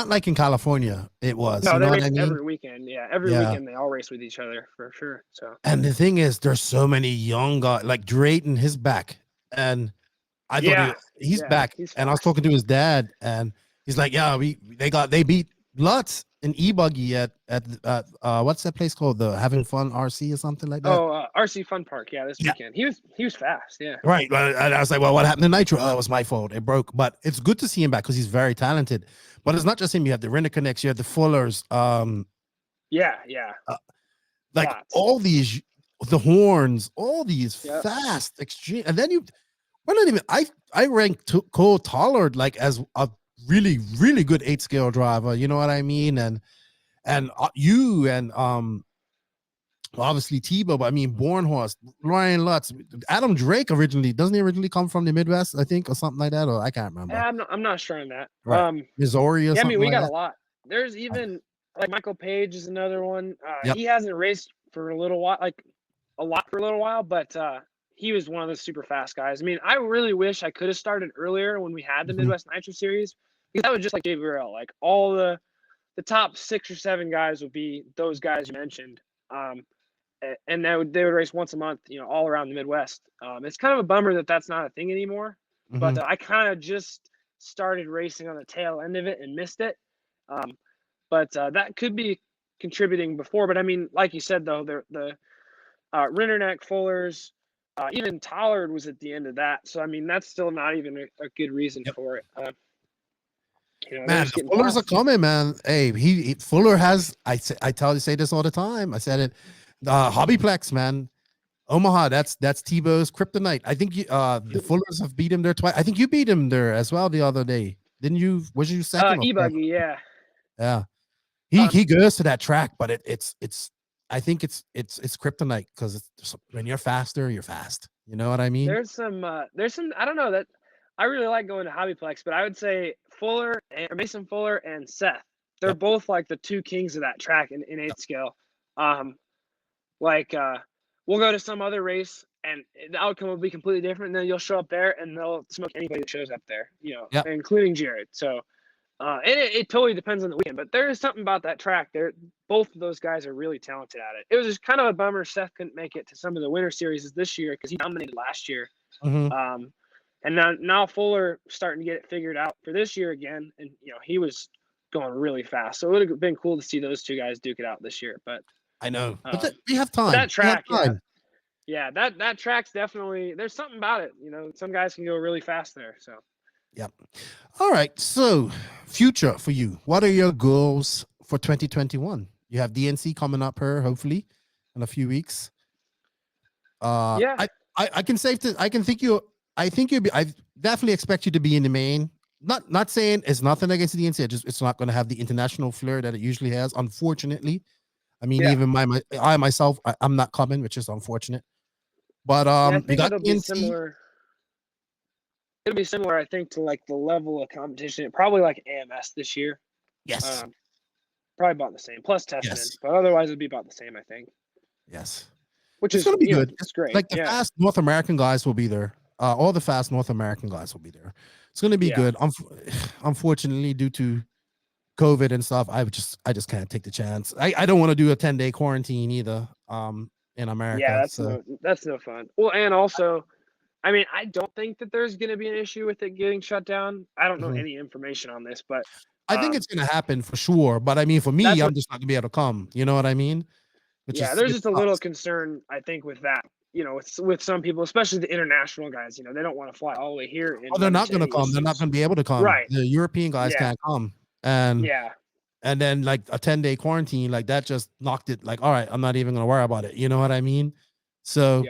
like in California it was. No, they race every weekend. Yeah, every weekend they all race with each other for sure. So, and the thing is, there's so many young guys like Drayton, his back, and I thought he's back. And I was talking to his dad, and he's like, "Yeah, they beat Lutz in e-buggy at what's that place called? The Having Fun RC or something like that." Oh, RC Fun Park. Yeah, this weekend he was fast. Yeah, right. And I was like, "Well, what happened to Nitro?" Oh, it was my fault. It broke. But it's good to see him back because he's very talented. But it's not just him. You have the Renner Connects. You have the Fullers. Like lots. All these, the Horns, all these fast extreme, and then I ranked Cole Tallard like as a really, really good 8-scale driver. You know what I mean? And you and obviously Tebow, but I mean Bornhorst, Ryan Lutz, Adam Drake doesn't he originally come from the Midwest, I think, or something like that, or I can't remember. Yeah, I'm not sure on that. Right. Missouri or something. I mean, we got that. a lot. There's even like Michael Page is another one. He hasn't raced for a little while, but he was one of those super fast guys. I mean, I really wish I could have started earlier when we had the Midwest Nitro Series, because that was just like JVRL. Like all the top 6 or 7 guys would be those guys you mentioned. And they would race once a month, all around the Midwest. It's kind of a bummer that that's not a thing anymore. But I kind of just started racing on the tail end of it and missed it. But that could be contributing before. But I mean, like you said, though, Rinderneck, Fuller's, even Tollard was at the end of that. So I mean, that's still not even a good reason for it. They're Man, just the getting Fullers are tossed. coming, man. Hey, Fuller has. I say this all the time. I said it. Hobbyplex, man. Omaha. That's Tebow's kryptonite. I think the Fullers have beat him there twice. I think you beat him there as well the other day, didn't you? Was you second or third? E-Buggy, yeah. Yeah. He goes to that track, but it's I think it's kryptonite because when you're faster, you're fast. You know what I mean? There's some I don't know that I really like going to Hobbyplex, but I would say Fuller and Mason Fuller and Seth. They're Yep. both like the two kings of that track in 8 scale. We'll go to some other race and the outcome will be completely different. And then you'll show up there and they'll smoke anybody that shows up there, Yep. including Jared. So, and it totally depends on the weekend, but there is something about that track. Both of those guys are really talented at it. It was just kind of a bummer Seth couldn't make it to some of the winter series this year because he dominated last year. Mhm. And now Fuller starting to get it figured out for this year again, and he was going really fast. So it would have been cool to see those two guys duke it out this year. But I know, but we have time. That track, we have time. yeah, that track's definitely, there's something about it. Some guys can go really fast there. So. Yep. All right. So, future for you. What are your goals for 2021? You have DNC coming up here, hopefully, in a few weeks. Yeah. I can say this. I definitely expect you to be in the main. Not saying it's nothing against the DNC. It's not going to have the international flair that it usually has. Unfortunately, I mean, even I myself, I'm not coming, which is unfortunate. But I think you got it'll DNC. be similar. It'll be similar, I think, to like the level of competition. Probably like AMS this year. Yes. Probably about the same. Plus testing, but otherwise it'd be about the same, I think. Yes. Which it's going to be good. It's great. Like the fast North American guys will be there. All the fast North American guys will be there. It's going to be good. Unfortunately, due to COVID and stuff, I just can't take the chance. I don't want to do a 10-day quarantine either. In America. Yeah, that's no fun. Well, and also, I mean, I don't think that there's going to be an issue with it getting shut down. I don't know any information on this, but I think it's going to happen for sure. But I mean, for me, I'm just not going to be able to come. You know what I mean? There's just a little concern, I think, with that. With some people, especially the international guys, they don't want to fly all the way here. They're not going to come. They're not going to be able to come. Right. The European guys can't come. And and then like a 10-day quarantine, like that just knocked it. Like, all right, I'm not even going to worry about it. You know what I mean? So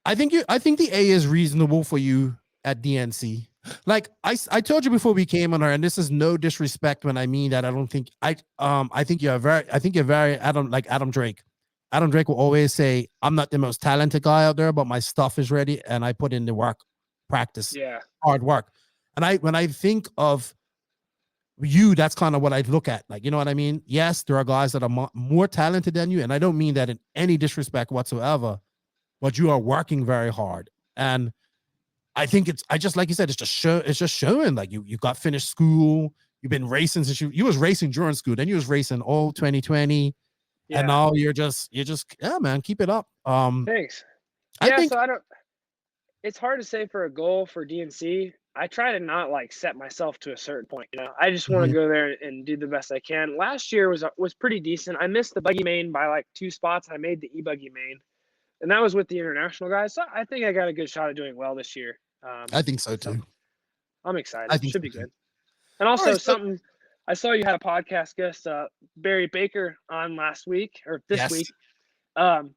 I think the A is reasonable for you at DNC. Like I told you before we came on her, and this is no disrespect when I mean that. I think you're very Adam Drake. Adam Drake will always say, I'm not the most talented guy out there, but my stuff is ready and I put in the work, practice, hard work. And when I think of you, that's kind of what I look at. Like, you know what I mean? Yes, there are guys that are more talented than you. And I don't mean that in any disrespect whatsoever, but you are working very hard. And I think like you said, it's just showing like you got finished school. You've been racing since you was racing during school. Then you was racing all 2020. And now you're just, man, keep it up. Thanks. It's hard to say for a goal for DNC. I try to not like set myself to a certain point. I just want to go there and do the best I can. Last year was pretty decent. I missed the buggy main by like 2 spots. I made the e-buggy main, and that was with the international guys. So I think I got a good shot at doing well this year. I think so too. I'm excited. It should be good. And also I saw you had a podcast guest, Barry Baker, on last week or this week. And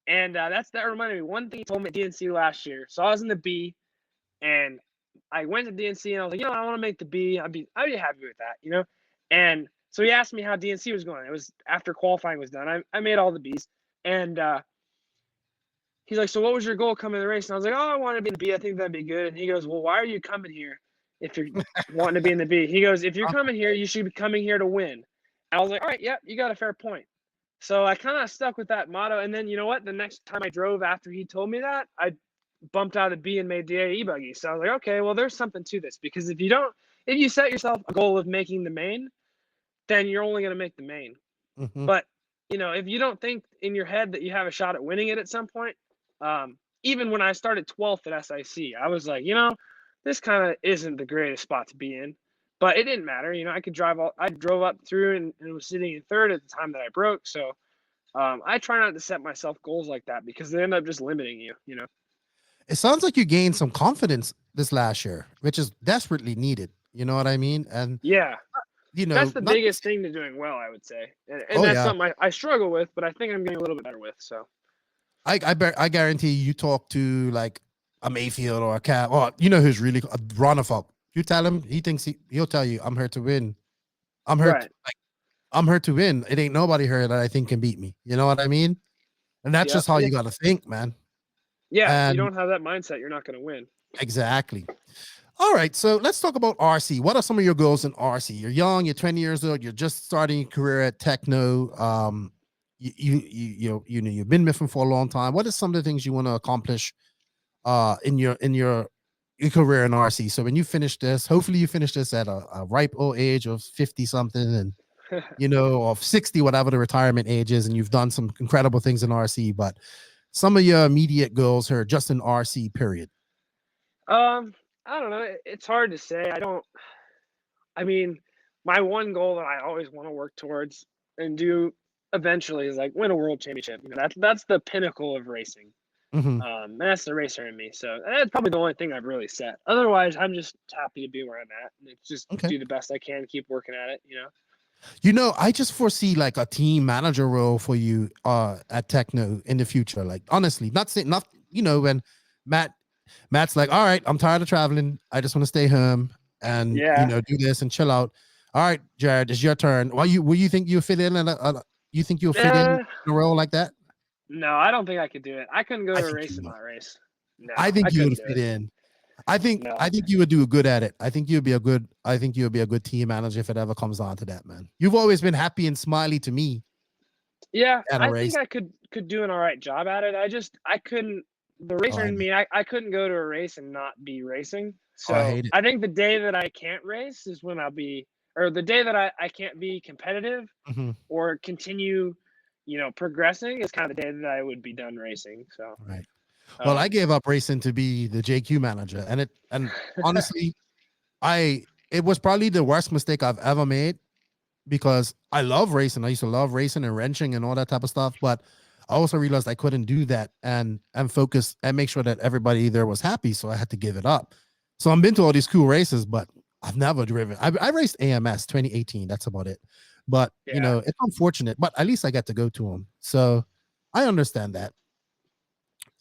that reminded me one thing he told me at DNC last year. So I was in the B, and I went to DNC and I was like, I want to make the B. I'd be happy with that, And so he asked me how DNC was going. It was after qualifying was done. I made all the Bs, and he's like, so what was your goal coming to the race? And I was like, I want to be in the B. I think that'd be good. And he goes, well, why are you coming here if you're wanting to be in the B? He goes, if you're coming here, you should be coming here to win. And I was like, all right, you got a fair point. So I kind of stuck with that motto. And then you know what? The next time I drove after he told me that, I bumped out of B and made the A buggy. So I was like, okay, well, there's something to this, because if you set yourself a goal of making the main, then you're only going to make the main. But if you don't think in your head that you have a shot at winning it at some point, even when I started 12th at SIC, I was like, this kind of isn't the greatest spot to be in, but it didn't matter. I drove up through and was sitting in 3rd at the time that I broke. So I try not to set myself goals like that because they end up just limiting you, you know? It sounds like you gained some confidence this last year, which is desperately needed. You know what I mean? And Yeah. That's the not biggest thing to doing well, I would say. And oh that's yeah. something I struggle with, but I think I'm getting a little bit better with. So, I guarantee you talk to like a Mayfield or a Cap, or who's really a Ronafop. You tell him, he'll tell you, I'm here to win. I'm here right. to, like I'm here to win. It ain't nobody here that I think can beat me. You know what I mean? And that's Yep. just how you gotta think, man. Yeah. If you And don't have that mindset, you're not going to win. exactly. All right, so let's talk about RC. What are some of your goals in RC? You're young, you're 20 years old, you're just starting your career at Tekno. You've been with him for a long time. What are some of the things you want to accomplish in your career in RC? So when you finish this, hopefully you finish this at a ripe old age of 50 something, and of 60, whatever the retirement age is, and you've done some incredible things in RC. But some of your immediate goals are just in RC, period. I don't know. It's hard to say. I mean, my one goal that I always want to work towards and do eventually is like win a world championship. You know, that's the pinnacle of racing. Mhm. And that's the racer in me. So that's probably the only thing I've really set. Otherwise, I'm just happy to be where I'm at. And it's just Okay. do the best I can, keep working at it, I just foresee like a team manager role for you at Tekno in the future. Like honestly, not saying not when Matt's like, all right, I'm tired of traveling. I just want to stay home and Yeah. do this and chill out. All right, Jared, it's your turn. Will you think you fit in you think you'll fit in a role like that? No, I don't think I could do it. I couldn't go I to a think race you and will. not race. No, I think I you couldn't would do fit it. in. I think No. you would do good at it. I think you'd be a good team manager if it ever comes down to that, man. You've always been happy and smiley to me Yeah, at a I race. think I could do an all right job at it. I couldn't the Oh, racer I in know. me, I couldn't go to a race and not be racing. Oh, I So hate it. I think the day that I can't race is when or the day that I can't be competitive Mhm. or continue, progressing is kind of the day that I would be done racing. So, Right. Well, I um, gave up racing to be the JQ manager, and honestly, it was probably the worst mistake I've ever made because I love racing. I used to love racing and wrenching and all that type of stuff, but I also realized I couldn't do that and focus and make sure that everybody there was happy. So I had to give it up. So I've been to all these cool races, but I've never driven. I raced AMS 2018. That's about it. But yeah. it's unfortunate, but at least I got to go to them. So I understand that.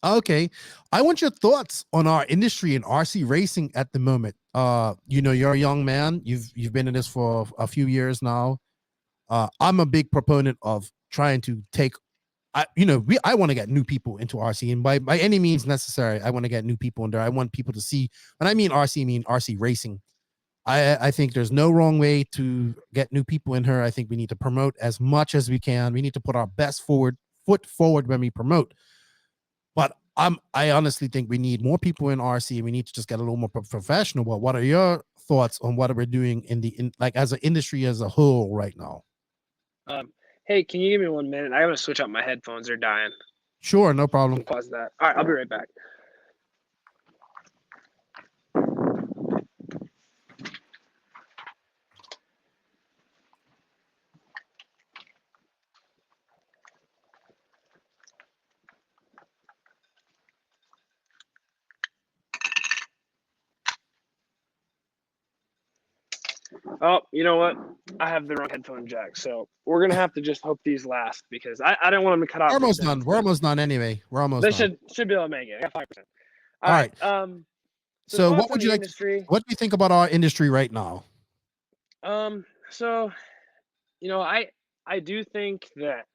Okay. I want your thoughts on our industry in RC racing at the moment. You're a young man. You've been in this for a few years now. I'm a big proponent of trying to take I want to get new people into RC, and by any means necessary, I want to get new people in there. I want people to see, when I mean RC, I mean RC racing. I think there's no wrong way to get new people in here. I think we need to promote as much as we can. We need to put our best foot forward when we promote. But I honestly think we need more people in RC, and we need to just get a little more professional. But what are your thoughts on what we're doing like as an industry as a whole right now? Hey, can you give me 1 minute? I gotta switch out my headphones. They're dying. Sure, no problem. Pause that. All right, I'll be right back. Oh, you know what? I have the wrong headphone jack, so we're gonna have to just hope these last because I don't want them to cut We're out almost mid-sentence. done. We're almost done anyway. We're almost They done. should be able to make it. I got 5%. All All right. right. So So thoughts what on would you the like industry. what do you think about our industry right now? So I do think that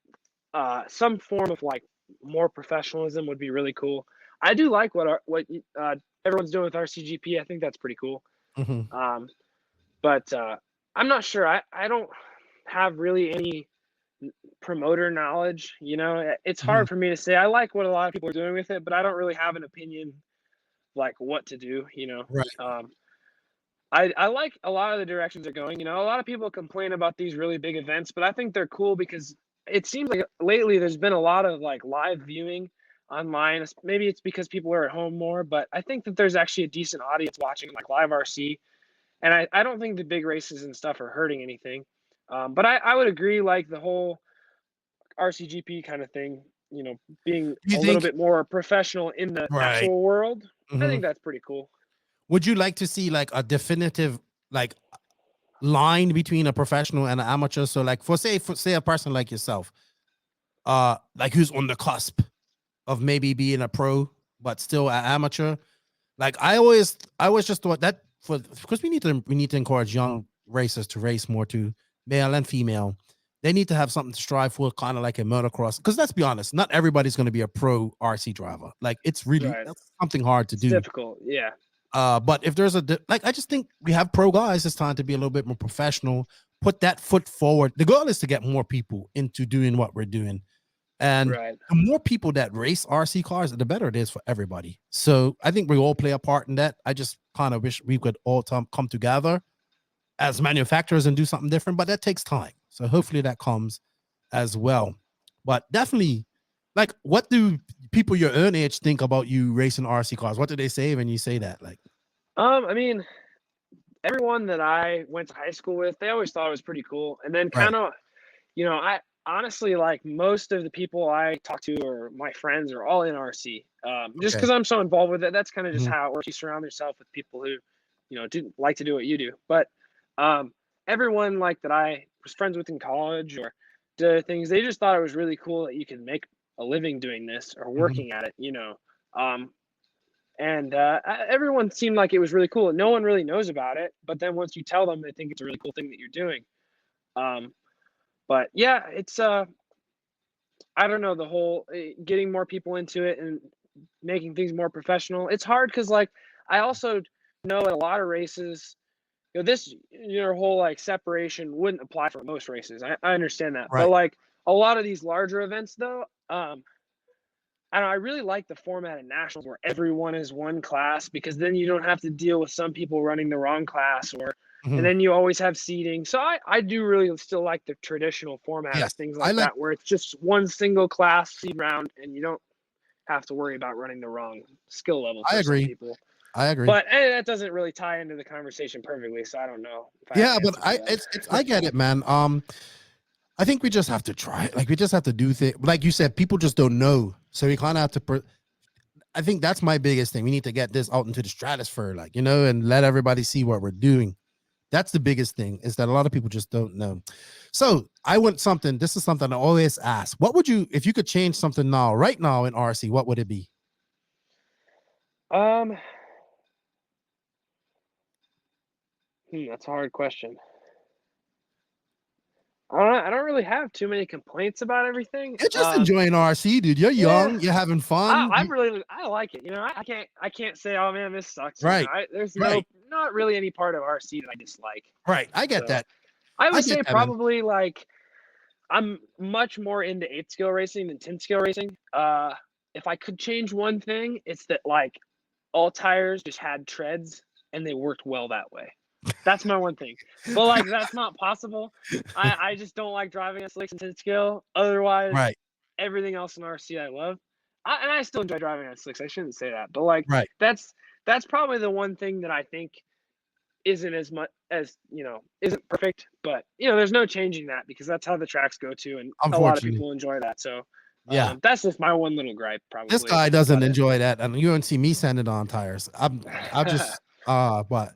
some form of like more professionalism would be really cool. I do like what everyone's doing with RCGP. I think that's pretty cool. Mhm. But I'm not sure. I don't have really any promoter knowledge. It's hard Mhm. for me to say. I like what a lot of people are doing with it, but I don't really have an opinion like what to do. Right. Um, I like a lot of the directions they're going. A lot of people complain about these really big events, but I think they're cool because it seems like lately there's been a lot of like live viewing online. Maybe it's because people are at home more, but I think that there's actually a decent audience watching like live RC. And I don't think the big races and stuff are hurting anything. But I would agree, like the whole RCGP kind of thing, being You a little think bit more professional in the right? actual world. I Mhm. think that's pretty cool. Would you like to see like a definitive like line between a professional and an amateur? So like for say a person like yourself, like who's on the cusp of maybe being a pro but still an amateur. Like I always just thought that because we need to encourage young racers to race more too, male and female. They need to have something to strive for, kind of like a motocross. Because let's be honest, not everybody's going to be a pro RC driver. Like it's really Right. that's something hard to It's do. difficult. Yeah. But if there's I just think we have pro guys. It's time to be a little bit more professional. Put that foot forward. The goal is to get more people into doing what we're doing, and Right. the more people that race RC cars, the better it is for everybody. So I think we all play a part in that. I just kind of wish we could all come together as manufacturers and do something different, but that takes time. So hopefully that comes as well. But definitely, like, what do people your own age think about you racing RC cars? What do they say when you say that? Like, I mean, everyone that I went to high school with, they always thought it was pretty cool. And then right. kind of, I honestly like most of the people I talk to or my friends are all in RC. Just Okay. because I'm so involved with it, that's kind of just Mhm. how it works. You surround yourself with people who, didn't like to do what you do. But everyone like that I was friends with in college or did things, they just thought it was really cool that you can make a living doing this or Mhm. working at it. Um, and everyone seemed like it was really cool. No one really knows about it, but then once you tell them, they think it's a really cool thing that you're doing. But yeah, it's I don't know, the whole getting more people into it and making things more professional. It's hard because like I also know at a lot of races, this your whole like separation wouldn't apply for most races. I understand that, but Right. like a lot of these larger events though, I don't know, I really like the format of nationals where everyone is one class because then you don't have to deal with some people running the wrong class and Mhm. then you always have seating. So I do really still like the traditional format of Yes. things I like like. that where it's just one single class seed round and you don't have to worry about running the wrong skill level I for some agree. people. I agree. But that doesn't really tie into the conversation perfectly, so I don't know if I have Yeah, an but answer for that. it's I get it, man. I think we just have to try it. Like we just have to do things. Like you said, people just don't know, so we kind of have to. I think that's my biggest thing. We need to get this out into the stratosphere, like and let everybody see what we're doing. That's the biggest thing is that a lot of people just don't know. So I want something. This is something I always ask. What would you, if you could change something now, right now in RC, what would it be? Um, that's a hard question. I don't really have too many complaints about everything. You're just enjoying RC, dude. You're Yeah, young. You're having fun. I like it. I can't say, oh man, this sucks. Right. There's Right. not really any part of RC that I dislike. Right. I get So that. I I would get say that, man. probably like I'm much more into 8 scale racing than 10 scale racing. If I could change one thing, it's that like all tires just had treads and they worked well that way. That's my one thing. But like that's not possible. I just don't like driving on slicks and 10 scale. Otherwise, Right. everything else in RC I love. And I still enjoy driving on slicks. I shouldn't say that. But like Right. that's probably the one thing that I think isn't as much as, isn't perfect, but there's no changing that because that's how the tracks go to and a lot of Unfortunately. people enjoy that. So Yeah. that's just my one little gripe This probably. guy That's doesn't about it. enjoy that. And you don't see me sanding on tires. I just, but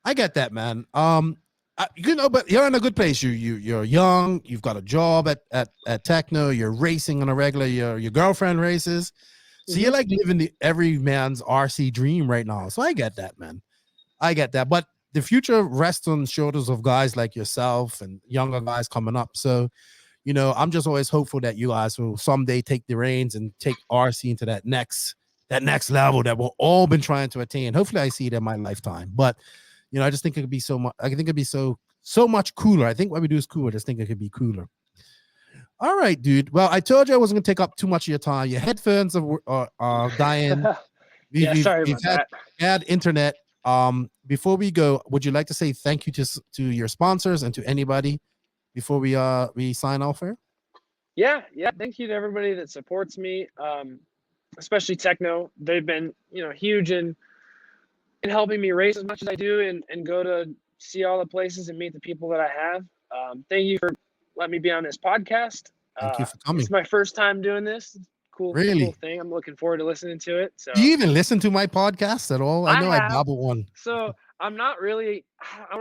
I get that, man. But you're in a good place. You're young. You've got a job at Tekno. You're racing on a regular. Your girlfriend races, so you're like living every man's RC dream right now. So I get that, man. I get that. But the future rests on the shoulders of guys like yourself and younger guys coming up. So I'm just always hopeful that you guys will someday take the reins and take RC into that next level that we've all been trying to attain. Hopefully, I see it in my lifetime. But I just think it could be so much. I think it'd be so much cooler. I think what we do is cool. I just think it could be cooler. All right, dude. Well, I told you I wasn't gonna take up too much of your time. Your headphones are dying. Yeah, sorry We've about had that. bad internet. Before we go, would you like to say thank you to your sponsors and to anybody before we sign off here? Yeah. Thank you to everybody that supports me, especially Tekno. They've been, huge in helping me race as much as I do and go to see all the places and meet the people that I have. Thank you for letting me be on this podcast. Thank you for coming. It's my first time doing this. Cool thing. I'm looking forward to listening to it. So do you even listen to my podcast at all? I know I dabble one. So I don't really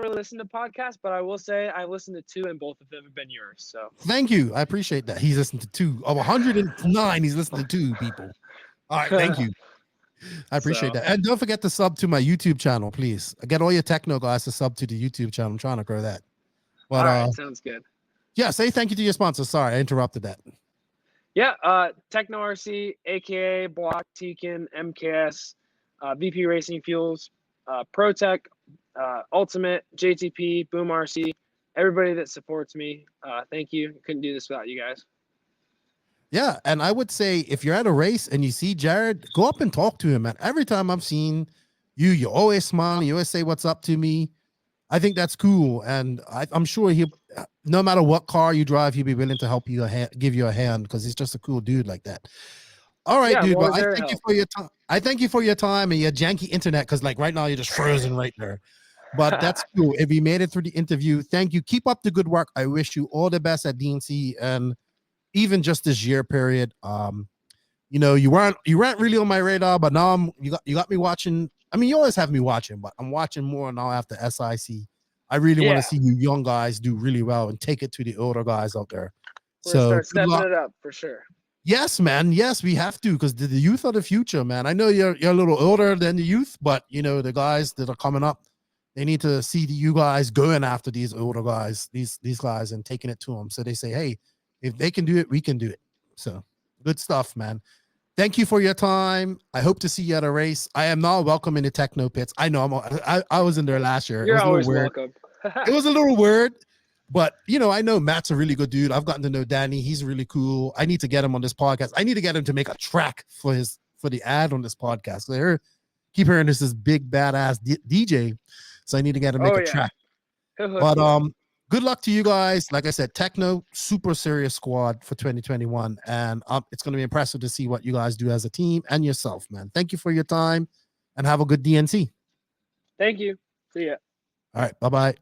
listen to podcasts, but I will say I listened to 2 and both of them have been yours. So thank you. I appreciate that. He's listened to 2 of 109. He's listened to 2 people. All right, thank you. I appreciate that. And don't forget to sub to my YouTube channel, please. I get all your techno guys to sub to the YouTube channel. I'm trying to grow that. But all right, sounds good. Yeah, say thank you to your sponsor. Sorry, I interrupted that. Yeah, Tekno RC, aka Block, Tekin, MKS, VP Racing Fuels, ProTech, Ultimate, JTP, Boom RC, everybody that supports me. Thank you. Couldn't do this without you guys. Yeah, and I would say if you're at a race and you see Jared, go up and talk to him, man. Every time I've seen you, you always smile. You always say what's up to me. I think that's cool, and I'm sure he'll, no matter what car you drive, he'll be willing to help you give you a hand because he's just a cool dude like that. All right, dude. Well, I thank you for your time. I thank you for your time and your janky internet because, like, right now you're just frozen right there. But that's cool. If you made it through the interview, thank you. Keep up the good work. I wish you all the best at DNC and even just this year period. You know, you weren't really on my radar, but now you got me watching. I mean, you always have me watching, but I'm watching more now after SIC. I really want to see you young guys do really well and take it to the older guys out there. We're gonna start stepping it up for sure. Yes, man. Yes, we have to because the youth are the future, man. I know you're a little older than the youth, but you know the guys that are coming up, they need to see you guys going after these older guys, these guys, and taking it to them. So they say, hey, if they can do it, we can do it. So good stuff, man. Thank you for your time. I hope to see you at a race. I am now welcome in the Tekno pits. I know I was in there last year. You're always welcome. It was a little weird, but you know, I know Matt's a really good dude. I've gotten to know Danny. He's really cool. I need to get him on this podcast. I need to get him to make a track for the ad on this podcast. I keep hearing this big badass DJ, so I need to get him to make a track. But good luck to you guys. Like I said, Tekno, super serious squad for 2021. And it's going to be impressive to see what you guys do as a team and yourself, man. Thank you for your time and have a good DNC. Thank you. See ya. All right. Bye-bye.